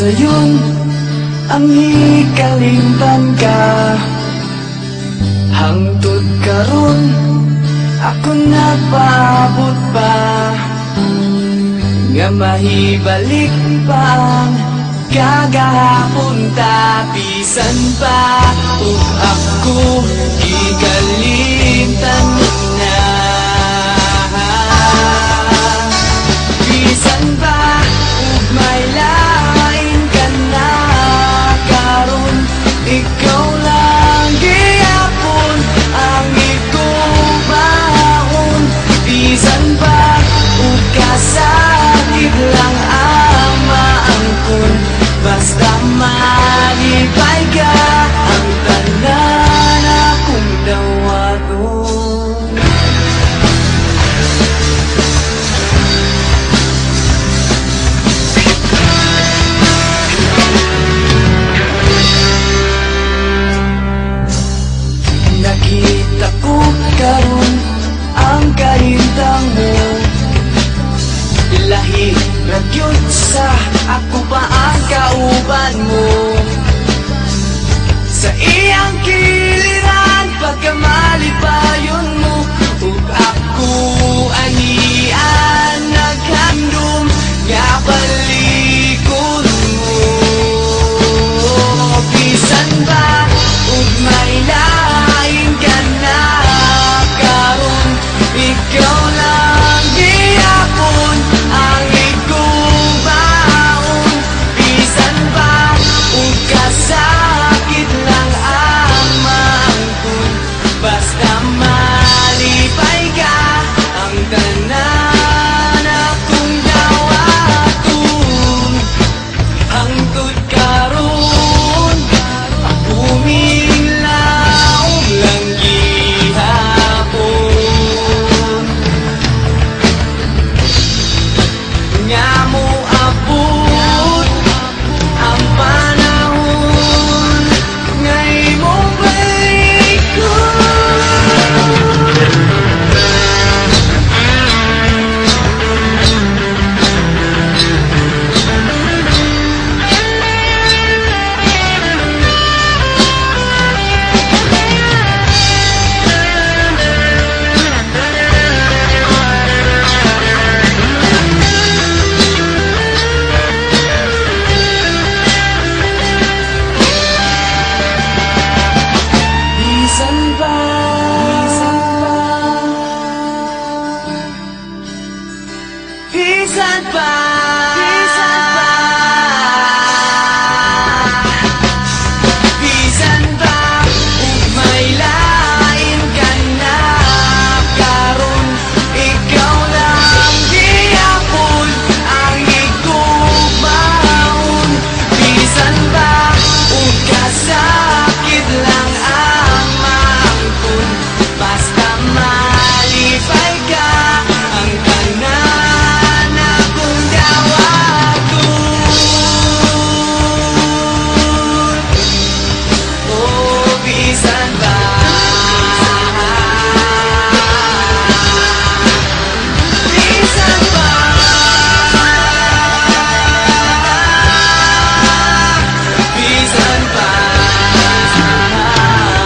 sayon ang hikalimtan ka. Hangtod karon ako napaabot pa, nga mahibalik pa ang kagahapon ta. Bisan pa ug ako hikalimtan na, bisan pa ug may lain ka na karon, ikaw lang gihapon ang ikubaon. Bisan pa ug kasakit lang ang maangkon, basta malipay ka ang tanan akong dawaton. Nakita ko karon ang kahintang mo, lahi ragyod sa ako pa ang kauban mo. Sa iyang kiliran pagkamalipayon mo, ug ako anian naghandom nga palikod mo. Bisan ba ug may lain ka na karon, ikaw lang gihapon ang ikubaon. Bisan ba ug kasakit lang ang maangkon, basta malipay ka ang tanan akong dawaton. Hangtod karon ako minglaog lang gihapon, nga mo abot ang panahon nga imong balikon. Bisan ba bisan ba bisan ba ug may lain ka na karon, ikaw lang gihapon ang ikubaon. Bisan ba ug kasakit lang ang maangkon, basta malipay ka ang tanan akong dawaton. Oh, bisan ba bisan ba bisan ba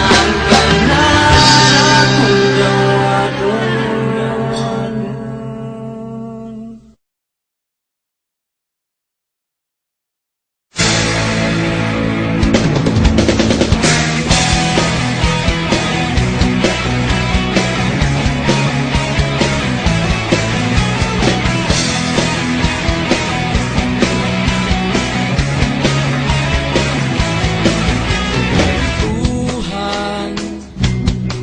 ang tanan akong dawaton. Tuhan,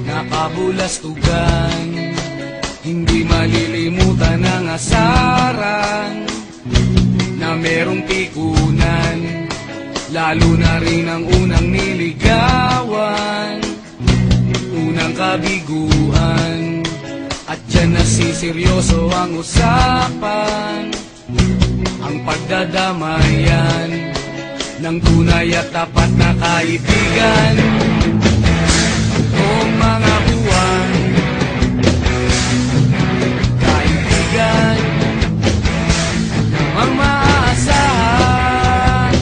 nakabulastugan, hindi malilimutan ang asaran na merong pikunan, lalo na rin ang unang niligawan, unang kabiguan. At dyan nasiseryoso ang usapan, ang pagdadamayan ng tunay at tapat na kaibigan. O mga buwan, kaibigan, ang maaasahan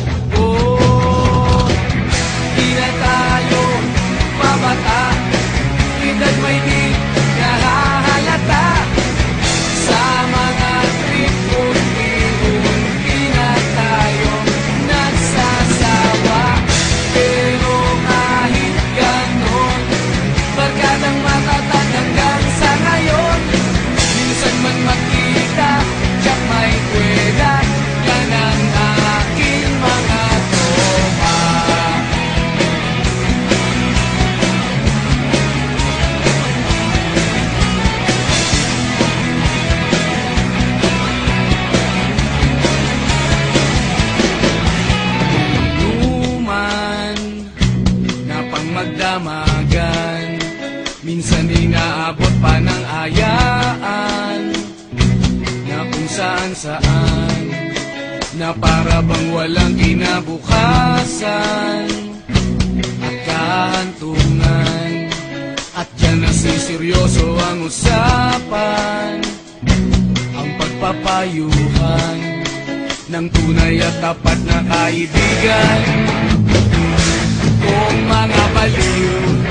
saan na para bang walang kinabukasan at kahantungan. At dyan na seryoso ang usapan, ang pagpapayuhan ng tunay at tapat na kaibigan. Kung mga baliw